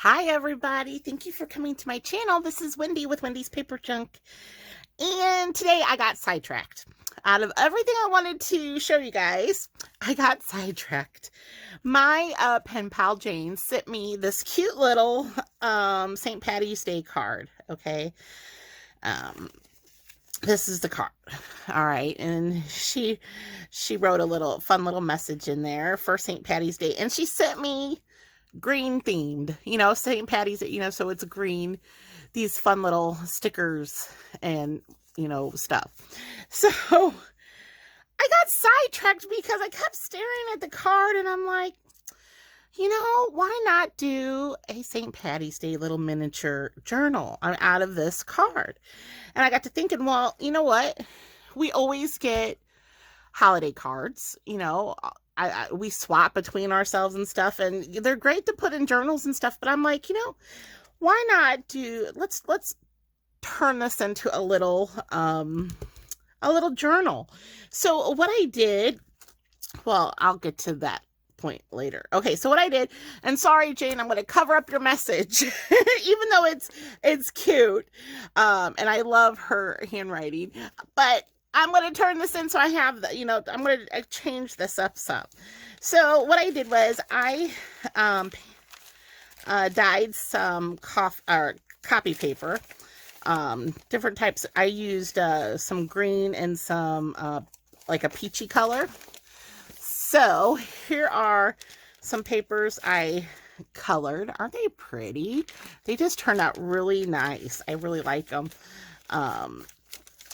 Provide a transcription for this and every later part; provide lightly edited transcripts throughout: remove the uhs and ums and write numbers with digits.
Hi everybody, thank you for coming to my channel. This is Wendy with Wendy's Paper Junk, and today I got sidetracked. Out of everything I wanted to show you guys, I got sidetracked. My pen pal Jane sent me this cute little St. Patty's Day card, okay? This is the card. All right, and she wrote a little fun little message in there for St. Patty's Day, and she sent me green themed, St. Patty's, so it's green, these fun little stickers and, stuff. So I got sidetracked because I kept staring at the card and I'm like, why not do a St. Patty's Day little miniature journal out of this card? And I got to thinking, well, you know what? We always get holiday cards, we swap between ourselves and stuff, and they're great to put in journals and stuff, but I'm like, why not let's turn this into a little journal. So what I did, well, I'll get to that point later. Okay, so what I did, and sorry Jane, I'm going to cover up your message even though it's cute, and I love her handwriting, but I'm going to turn this in so I have the, I'm going to change this up some. So what I did was I dyed some copy paper, different types. I used some green and some like a peachy color. So here are some papers I colored. Aren't they pretty? They just turned out really nice. I really like them.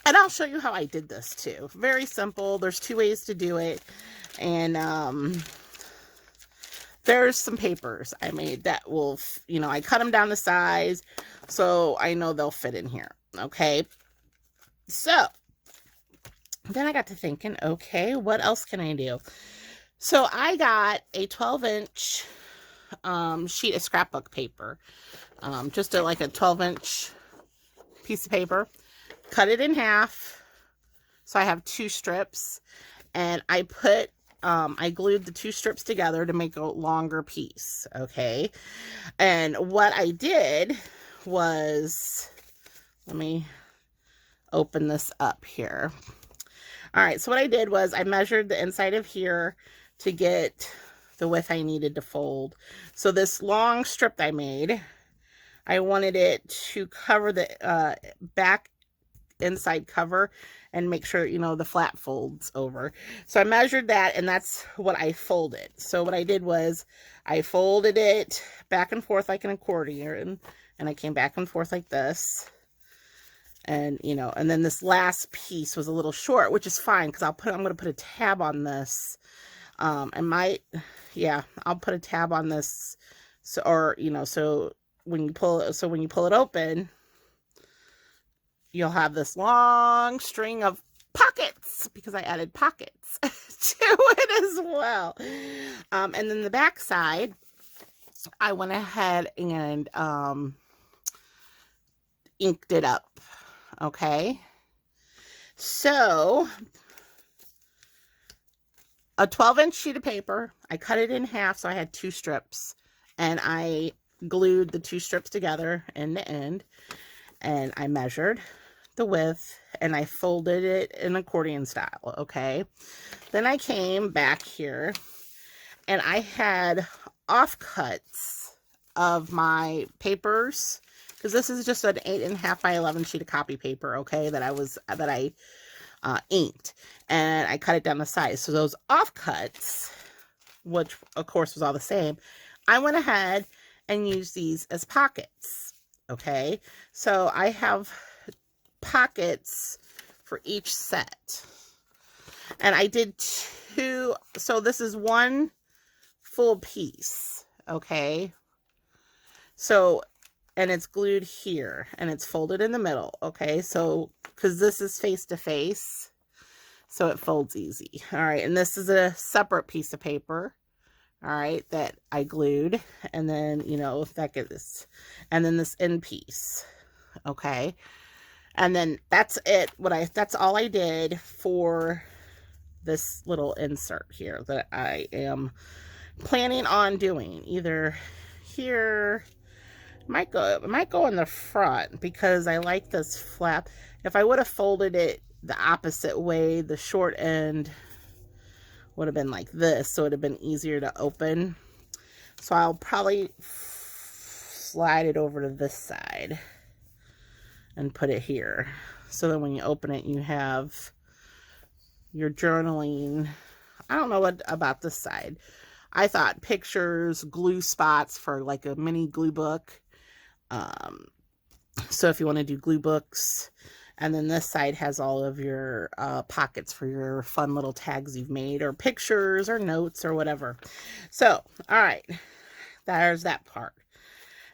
And I'll show you how I did this too. Very simple. There's two ways to do it. And there's some papers I made that will, I cut them down to size so I know they'll fit in here. Okay. So then I got to thinking, okay, what else can I do? So I got a 12-inch sheet of scrapbook paper. Just like a 12-inch piece of paper. Cut it in half, so I have two strips, and I glued the two strips together to make a longer piece, okay? And what I did was, let me open this up here. All right, so what I did was I measured the inside of here to get the width I needed to fold. So this long strip I made, I wanted it to cover the back inside cover and make sure the flat folds over. So I measured that, and that's what I folded. So what I did was I folded it back and forth like an accordion, and I came back and forth like this, and and then this last piece was a little short, which is fine because I'm going to put a tab on this. I'll put a tab on this, so so when you pull it open, you'll have this long string of pockets, because I added pockets to it as well. And then the back side, I went ahead and inked it up. Okay. So a 12-inch sheet of paper, I cut it in half so I had two strips, and I glued the two strips together end to end, and I measured the width and I folded it in accordion style. Okay, then I came back here and I had offcuts of my papers, because this is just an 8.5 by 11 sheet of copy paper, okay, that I inked, and I cut it down to size. So those offcuts, which of course was all the same, I went ahead and used these as pockets. Okay, so I have pockets for each set, and I did two, so this is one full piece. Okay, so, and it's glued here and it's folded in the middle. Okay, so because this is face to face, so it folds easy. All right, and this is a separate piece of paper, all right, that I glued, and then that gets, and then this end piece. Okay, and then that's it. That's all I did for this little insert here that I am planning on doing, either here it might go in the front because I like this flap. If I would have folded it the opposite way, the short end would have been like this, so it would have been easier to open. So I'll probably slide it over to this side and put it here. So then when you open it, you have your journaling. I don't know what about this side. I thought pictures, glue spots for like a mini glue book. So if you want to do glue books, and then this side has all of your pockets for your fun little tags you've made, or pictures, or notes, or whatever. So, all right, there's that part.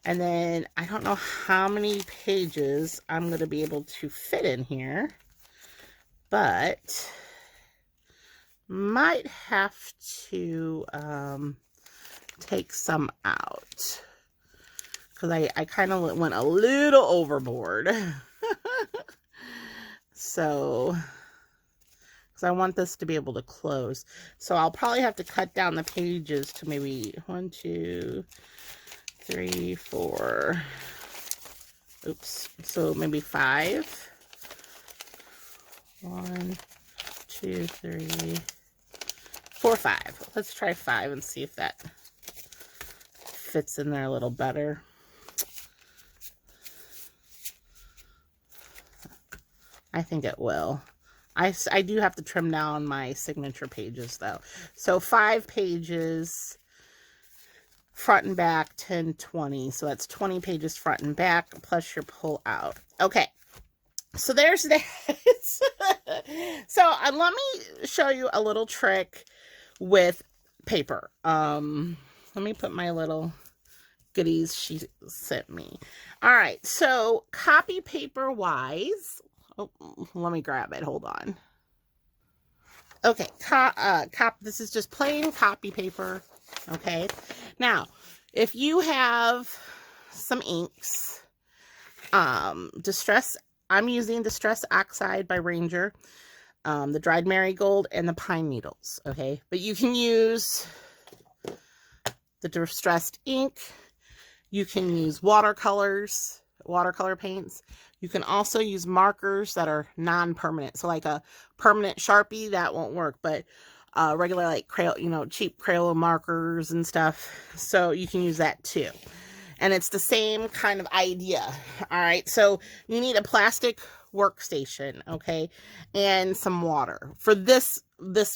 And then I don't know how many pages I'm going to be able to fit in here, but might have to take some out because I kind of went a little overboard. So, because I want this to be able to close. So I'll probably have to cut down the pages to maybe 1, 2, 3, 4. Oops. So maybe 5. 1, 2, 3, 4, 5. Let's try 5 and see if that fits in there a little better. I think it will. I do have to trim down my signature pages though. So 5 pages front and back, 10, 20. So that's 20 pages front and back plus your pull out. Okay. So there's that. So let me show you a little trick with paper. Let me put my little goodies she sent me. All right. So copy paper wise. Oh, let me grab it. Hold on. Okay. This is just plain copy paper. Okay. Now, if you have some inks, I'm using Distress Oxide by Ranger, the Dried Marigold, and the Pine Needles, okay? But you can use the Distressed ink. You can use watercolor paints. You can also use markers that are non-permanent. So like a permanent Sharpie, that won't work, but regular like Crayola, cheap Crayola markers and stuff. So you can use that too. And it's the same kind of idea. All right. So you need a plastic workstation, okay, and some water for this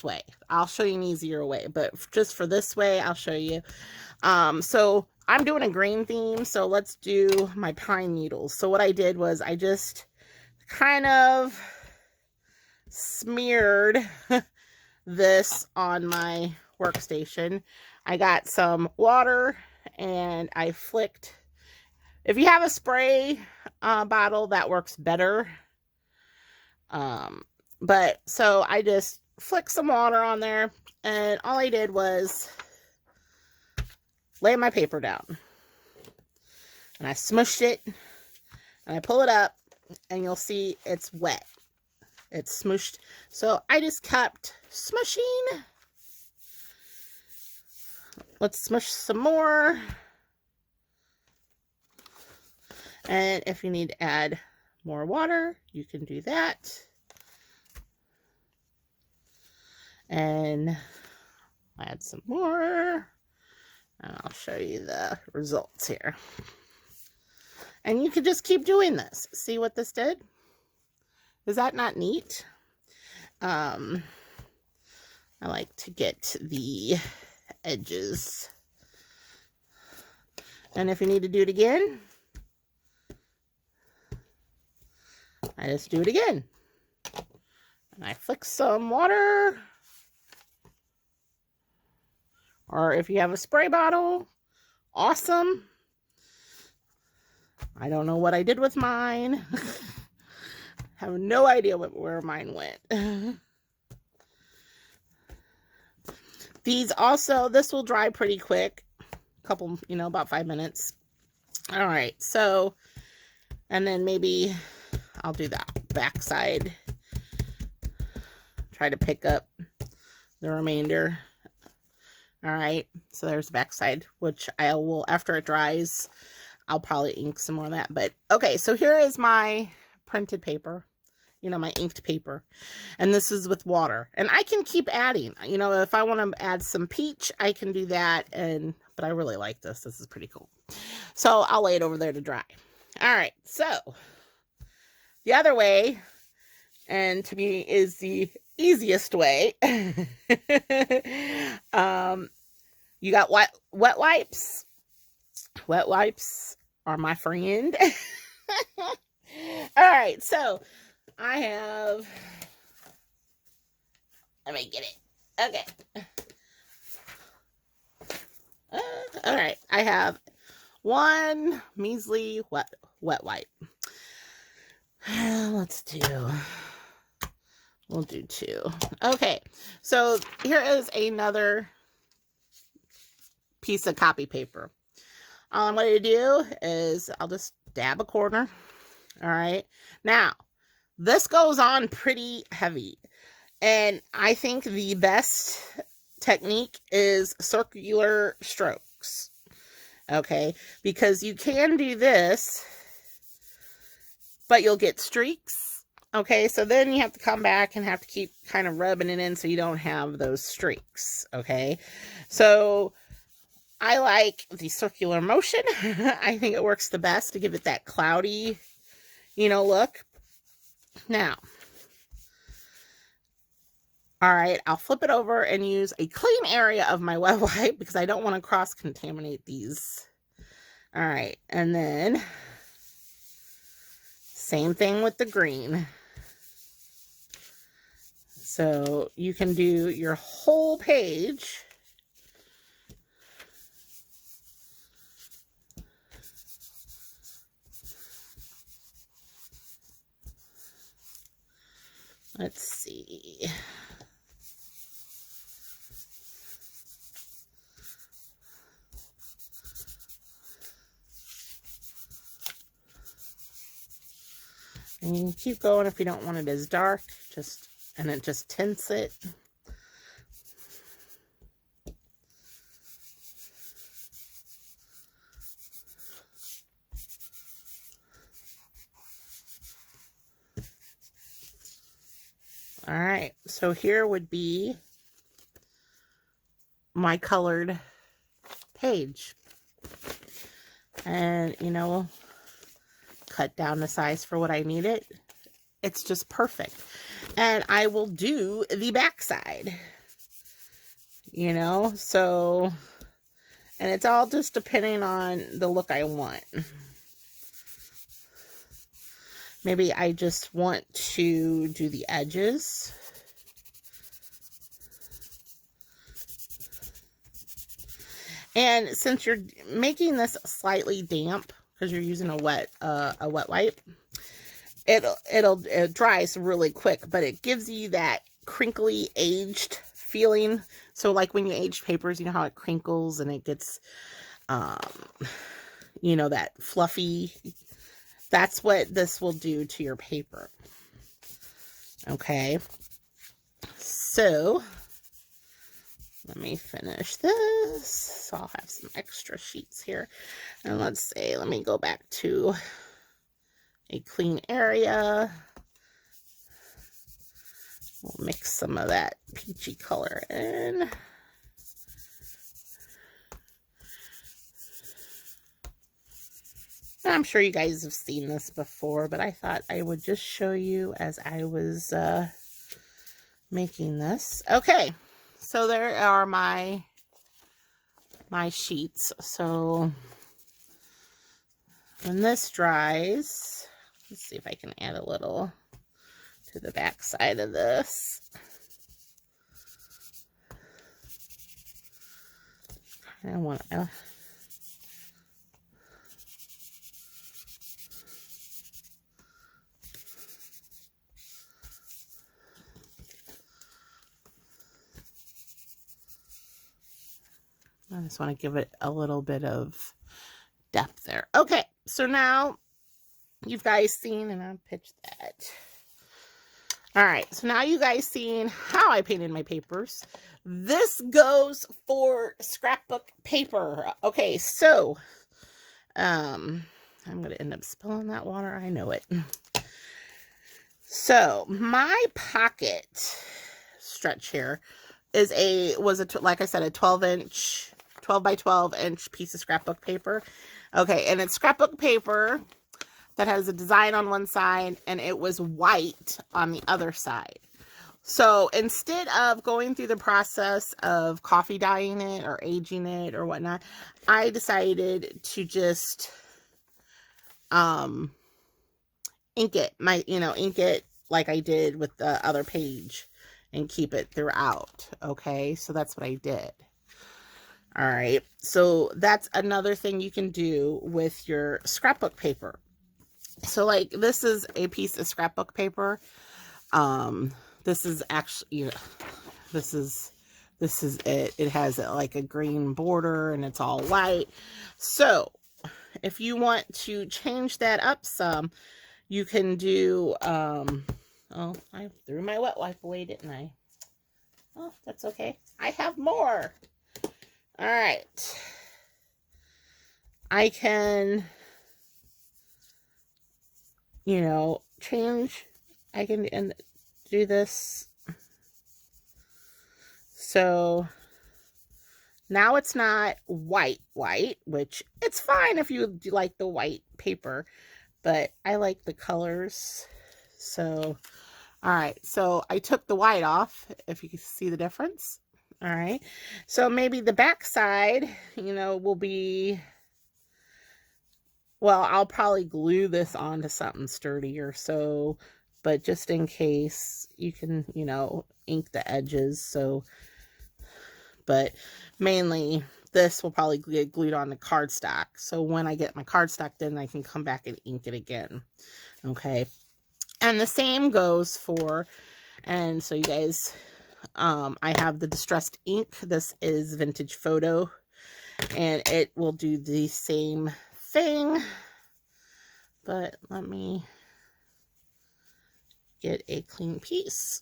way. I'll show you an easier way, but just for this way, I'll show you. So I'm doing a green theme, so let's do my pine needles. So what I did was I just kind of smeared this on my workstation. I got some water and I flicked. If you have a spray bottle, that works better. But so I just flicked some water on there, and all I did was lay my paper down. And I smushed it, and I pull it up, and you'll see it's wet. It's smushed. So I just kept smushing. Let's smush some more. And if you need to add more water, you can do that. And add some more. And I'll show you the results here. And you can just keep doing this. See what this did? Is that not neat? I like to get the edges. And if you need to do it again, I just do it again. And I flick some water. Or if you have a spray bottle, awesome. I don't know what I did with mine. Have no idea where mine went. These also, this will dry pretty quick. Couple, about 5 minutes. All right, so, and then maybe I'll do that backside. Try to pick up the remainder. All right, so there's the backside, which I will, after it dries, I'll probably ink some more of that. But okay, so here is my printed paper, you know, my inked paper. And this is with water. And I can keep adding. You know, if I want to add some peach, I can do that. But I really like this. This is pretty cool. So I'll lay it over there to dry. All right, so the other way, and to me is the easiest way. You got wet wipes. Wet wipes are my friend. All right, so I have, let me get it. Okay. All right, I have one measly wet wipe. We'll do two. Okay, so here is another piece of copy paper. All I'm going to do is I'll just dab a corner. All right. Now, this goes on pretty heavy. And I think the best technique is circular strokes. Okay. Because you can do this, but you'll get streaks. Okay. So then you have to come back and have to keep kind of rubbing it in so you don't have those streaks. Okay. So I like the circular motion. I think it works the best to give it that cloudy, you know, look. Now, all right, I'll flip it over and use a clean area of my wet wipe because I don't want to cross-contaminate these. All right, and then same thing with the green. So you can do your whole page. Let's see. And you can keep going if you don't want it as dark, and it just tints it. All right, so here would be my colored page. And, you know, cut down the size for what I need it. It's just perfect. And I will do the back side. You know, so, and it's all just depending on the look I want. Maybe I just want to do the edges. And since you're making this slightly damp, because you're using a wet wipe, it dries really quick, but it gives you that crinkly aged feeling. So like when you age papers, you know how it crinkles and it gets, you know, that fluffy. That's what this will do to your paper. Okay. So, let me finish this. So I'll have some extra sheets here. And let's see, let me go back to a clean area. We'll mix some of that peachy color in. I'm sure you guys have seen this before, but I thought I would just show you as I was making this. Okay, so there are my sheets. So when this dries, let's see if I can add a little to the back side of this. I want to... I just want to give it a little bit of depth there. Okay, so now you've guys seen, and I'll pitch that. All right, so now you guys seen how I painted my papers. This goes for scrapbook paper. Okay, so I'm going to end up spilling that water. I know it. So my pocket stretch here like I said, a 12 by 12 inch piece of scrapbook paper. Okay. And it's scrapbook paper that has a design on one side and it was white on the other side. So instead of going through the process of coffee dyeing it or aging it or whatnot, I decided to just ink it like I did with the other page and keep it throughout. Okay, so that's what I did. All right, so that's another thing you can do with your scrapbook paper. So like this is a piece of scrapbook paper. This is actually, this is it. It has like a green border and it's all white. So if you want to change that up some, you can do, oh, I threw my wet wipe away, didn't I? Oh, that's okay. I have more. All right. I can, change. I can do this. So now it's not white, which it's fine if you like the white paper, but I like the colors. So, all right. So I took the white off, if you can see the difference. All right. So maybe the back side, will be, well, I'll probably glue this onto something sturdier. So, but just in case, you can, ink the edges. So, but mainly this will probably get glued on the cardstock. So when I get my cardstock, then I can come back and ink it again. Okay. And the same goes for, and so you guys, I have the distressed ink. This is Vintage Photo, and it will do the same thing. But let me get a clean piece.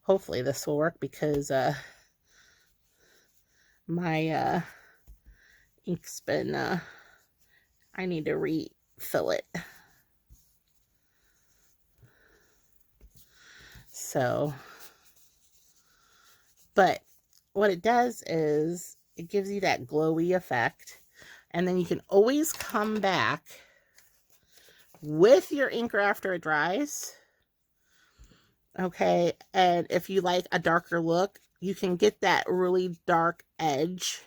Hopefully this will work because my ink's been, I need to refill it. So, but what it does is it gives you that glowy effect, and then you can always come back with your inker after it dries. Okay, and if you like a darker look, you can get that really dark edge,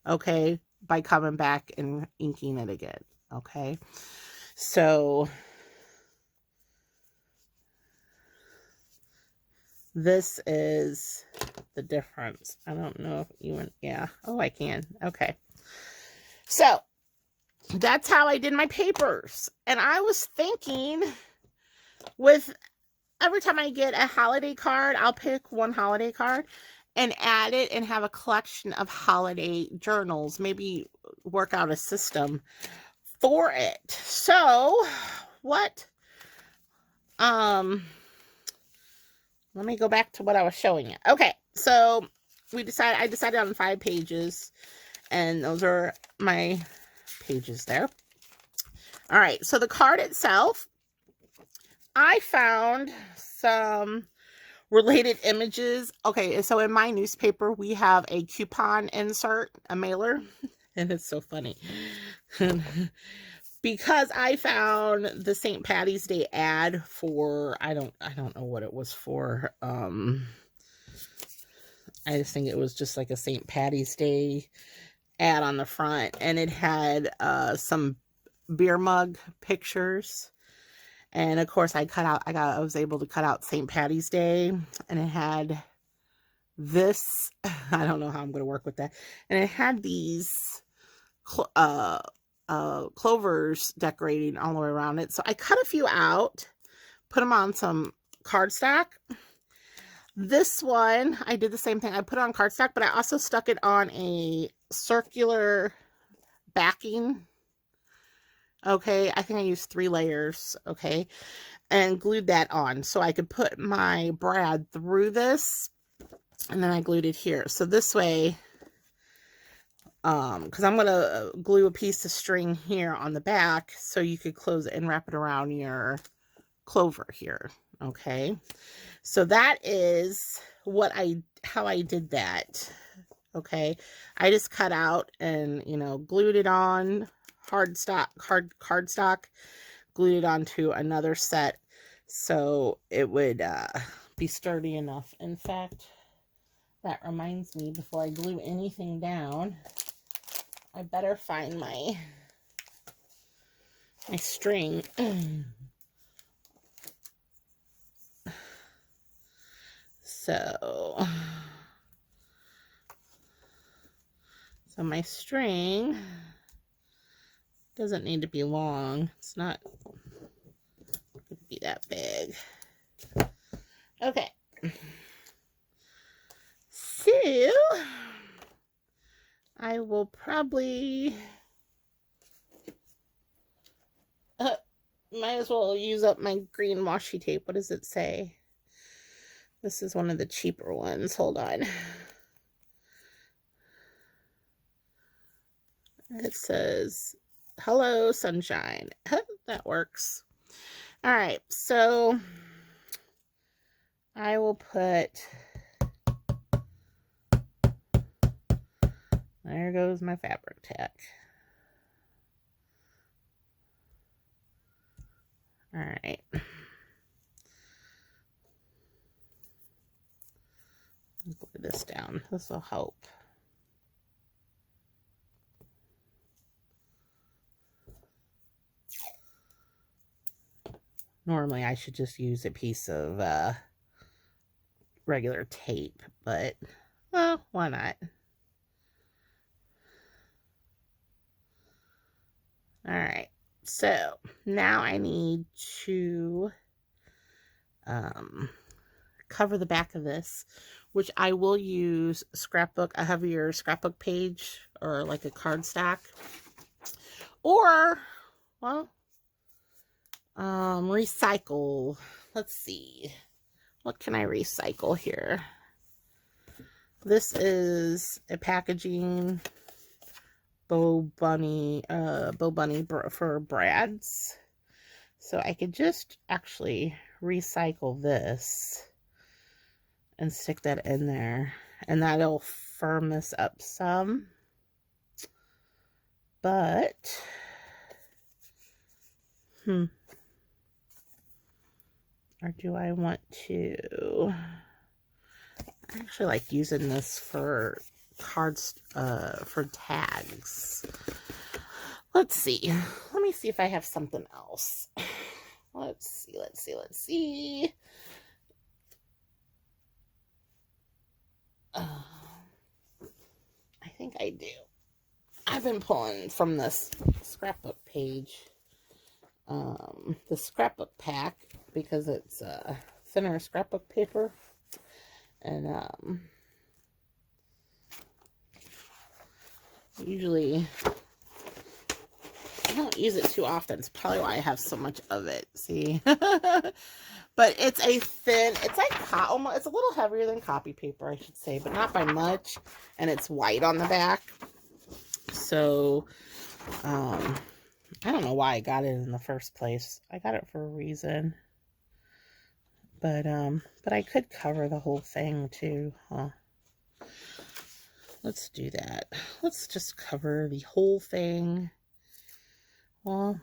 okay, by coming back and inking it again. Okay, so this is the difference. I don't know if you yeah. Oh, I can. Okay. So that's how I did my papers. And I was thinking, with every time I get a holiday card, I'll pick one holiday card and add it and have a collection of holiday journals. Maybe work out a system for it. So what, let me go back to what I was showing you. Okay, so I decided on 5 pages, and those are my pages there. All right, so the card itself, I found some related images. Okay, so in my newspaper, we have a coupon insert, a mailer, and it's so funny. Because I found the St. Patty's Day ad for, I don't know what it was for. I just think it was just like a St. Patty's Day ad on the front, and it had some beer mug pictures. And of course I was able to cut out St. Patty's Day, and it had this, I don't know how I'm going to work with that. And it had these clovers decorating all the way around it. So I cut a few out, put them on some cardstock. This one, I did the same thing. I put it on cardstock, but I also stuck it on a circular backing. Okay, I think I used 3 layers, okay, and glued that on so I could put my brad through this, and then I glued it here. So this way, because I'm going to glue a piece of string here on the back so you could close it and wrap it around your clover here. Okay, so that is how I did that. Okay, I just cut out and, you know, glued it on cardstock, glued it onto another set so it would be sturdy enough. In fact, that reminds me, before I glue anything down, I better find my string. So my string doesn't need to be long. It's not going to be that big. Okay. So I will probably might as well use up my green washi tape. What does it say? This is one of the cheaper ones. Hold on. It says, "Hello, sunshine." That works. All right, so I will put, there goes my fabric tack. All right. Glue this down. This will help. Normally, I should just use a piece of regular tape, but, well, why not? All right, so now I need to cover the back of this, which I will use a heavier scrapbook page, or like a cardstock, or, well, recycle. Let's see, what can I recycle here? This is a packaging bow bunny for brads, so I could just actually recycle this and stick that in there, and that'll firm this up some. But or do I want to? I actually like using this for cards, for tags. Let's see. Let me see if I have something else. Let's see. I think I do. I've been pulling from this scrapbook page, the scrapbook pack, because it's thinner scrapbook paper, and usually I don't use it too often. It's probably why I have so much of it. See, but it's like almost, it's a little heavier than copy paper, I should say, but not by much, and it's white on the back. So I don't know why I got it in the first place. I got it for a reason. But I could cover the whole thing too, huh? Let's do that. Let's just cover the whole thing. Well,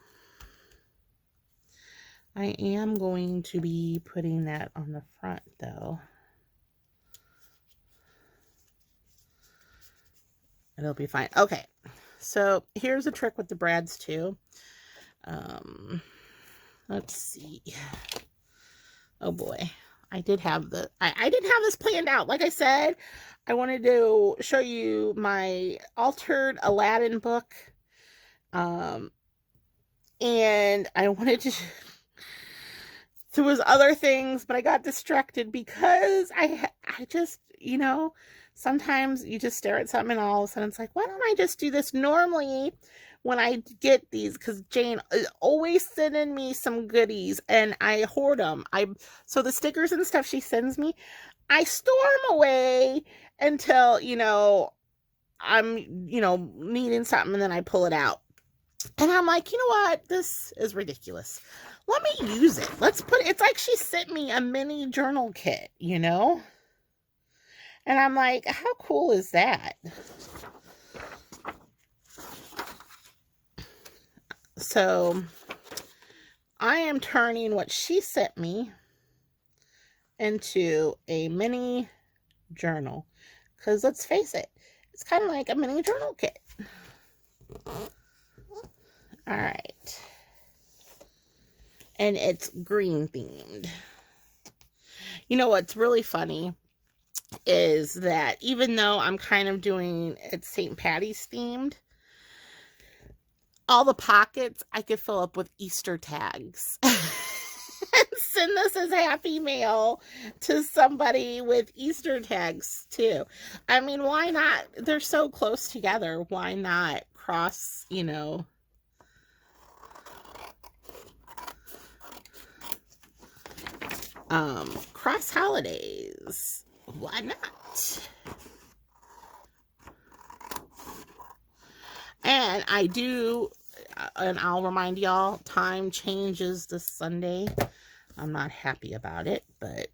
I am going to be putting that on the front though. It'll be fine. Okay, so here's a trick with the brads too. Let's see. Oh boy, I didn't have this planned out. Like I said, I wanted to show you my altered Aladdin book, and I wanted to. There was other things, but I got distracted because I just, you know, sometimes you just stare at something and all of a sudden it's like, why don't I just do this? Normally, when I get these, because Jane is always sending me some goodies and I hoard them. So the stickers and stuff she sends me, I store them away until, you know, I'm, you know, needing something and then I pull it out. And I'm like, you know what? This is ridiculous. Let me use it. Let's put it. It's like she sent me a mini journal kit, you know? And I'm like, how cool is that? So I am turning what she sent me into a mini journal. Because let's face it, it's kind of like a mini journal kit. All right. And it's green themed. You know what's really funny is that even though I'm kind of doing it St. Patty's themed, all the pockets I could fill up with Easter tags. And send this as Happy Mail to somebody with Easter tags too. I mean, why not? They're so close together. Why not cross, you know, cross holidays? Why not? And I do, and I'll remind y'all, time changes this Sunday. I'm not happy about it, but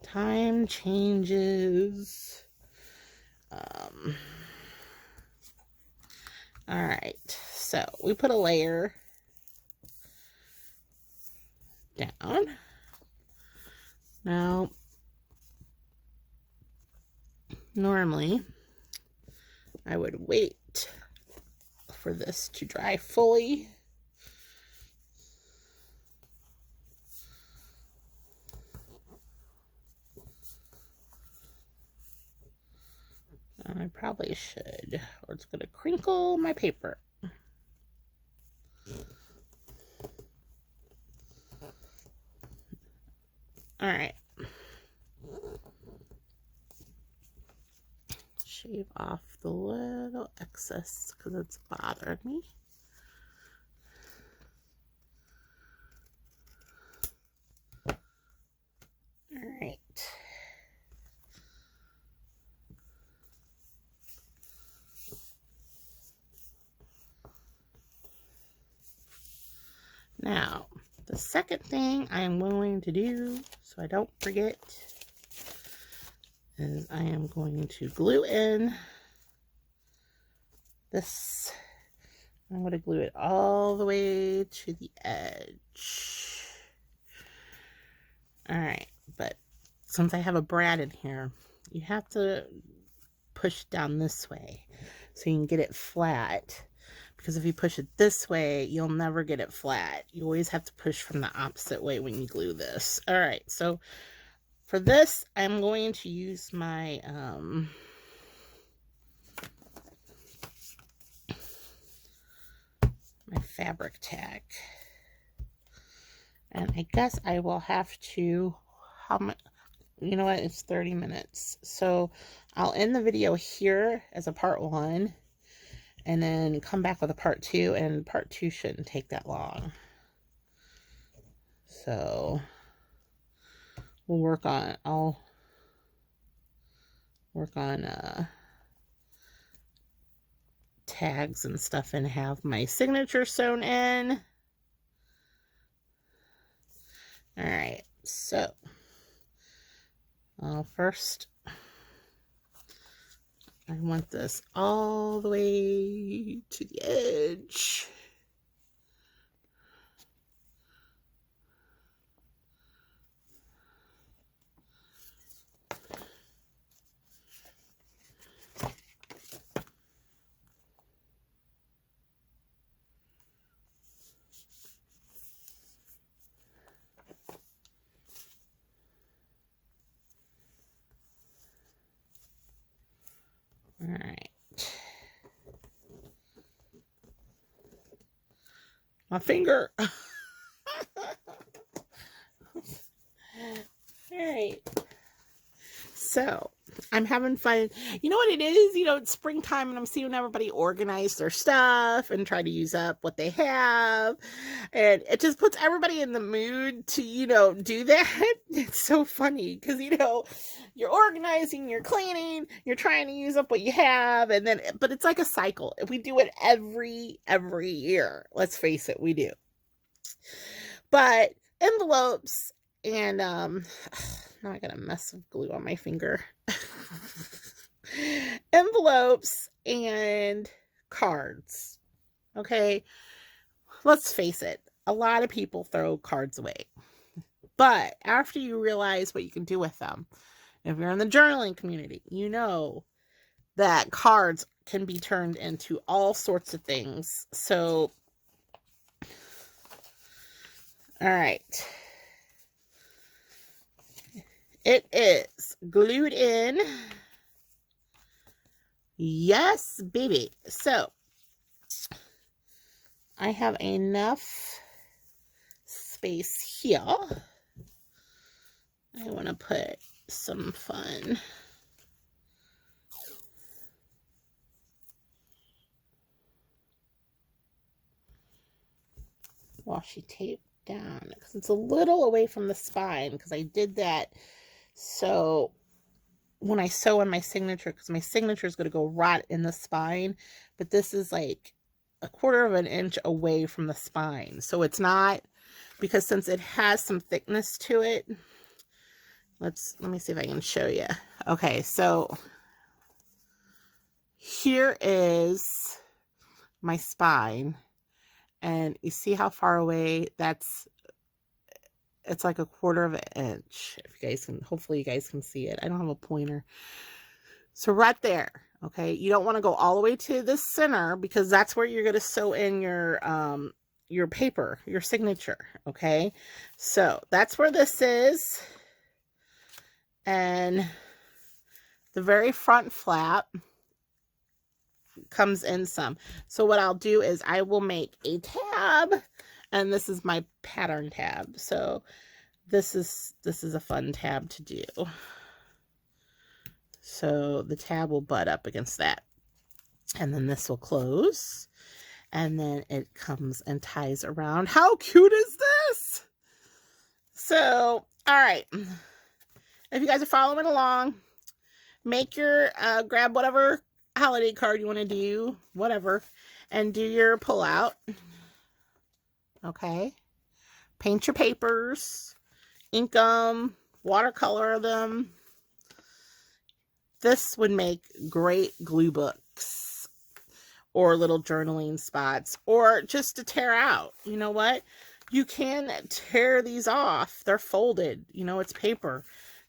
time changes. All right, so we put a layer down. Now, normally I would wait for this to dry fully. I probably should, or it's going to crinkle my paper. All right. Shave off the little excess because it's bothering me. All right. Now, the second thing I am going to do, so I don't forget, is I am going to glue in this. I'm going to glue it all the way to the edge. All right, but since I have a brad in here, you have to push down this way so you can get it flat. Because if you push it this way, you'll never get it flat. You always have to push from the opposite way when you glue this. All right, so for this, I'm going to use my my fabric tack. And I guess I will have to, how much, you know what, it's 30 minutes. So I'll end the video here as a part 1. And then come back with a part 2, and part 2 shouldn't take that long. So we'll work on, I'll work on tags and stuff and have my signature sewn in. All right, so first I want this all the way to the edge. All right. My finger. All right. So I'm having fun. You know what it is? You know, it's springtime and I'm seeing everybody organize their stuff and try to use up what they have. And it just puts everybody in the mood to, you know, do that. It's so funny because, you know, you're organizing, you're cleaning, you're trying to use up what you have. And then, but it's like a cycle. If we do it every year, let's face it, we do. But envelopes and, now I got a mess of glue on my finger. Envelopes and cards. Okay. Let's face it. A lot of people throw cards away. But after you realize what you can do with them, if you're in the journaling community, you know that cards can be turned into all sorts of things. So, all right. It is glued in. Yes, baby. So, I have enough space here. I want to put some fun washi tape down because it's a little away from the spine because I did that so when I sew on my signature, because my signature is going to go right in the spine, but this is like a 1/4 of an inch away from the spine, so it's not, because since it has some thickness to it, let me see if I can show you. Okay, so here is my spine, and you see how far away that's, it's like a 1/4 of an inch. If you guys can, hopefully you guys can see it. I don't have a pointer. So right there, okay, you don't want to go all the way to the center because that's where you're going to sew in your paper, your signature, okay? So that's where this is. And the very front flap comes in some. So what I'll do is I will make a tab, and this is my pattern tab. So this is a fun tab to do. So the tab will butt up against that. And then this will close. And then it comes and ties around. How cute is this? So, all right. If you guys are following along, make your, grab whatever holiday card you want to do, whatever, and do your pull out. Okay. Paint your papers, ink them, watercolor them. This would make great glue books or little journaling spots, or just to tear out. You know what? You can tear these off. They're folded. You know, it's paper.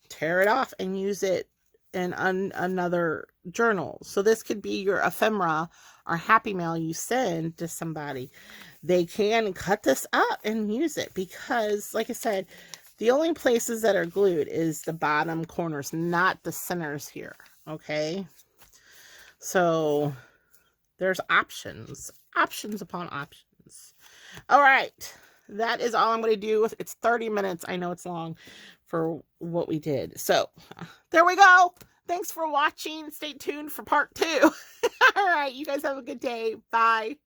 Tear it off and use it in another journal. So this could be your ephemera or happy mail you send to somebody. They can cut this up and use it because, like I said, the only places that are glued is the bottom corners, not the centers here, okay? So there's options upon options. All right, that is all I'm going to do. It's 30 minutes. I know it's long for what we did. So there we go. Thanks for watching. Stay tuned for part 2. All right, you guys have a good day. Bye.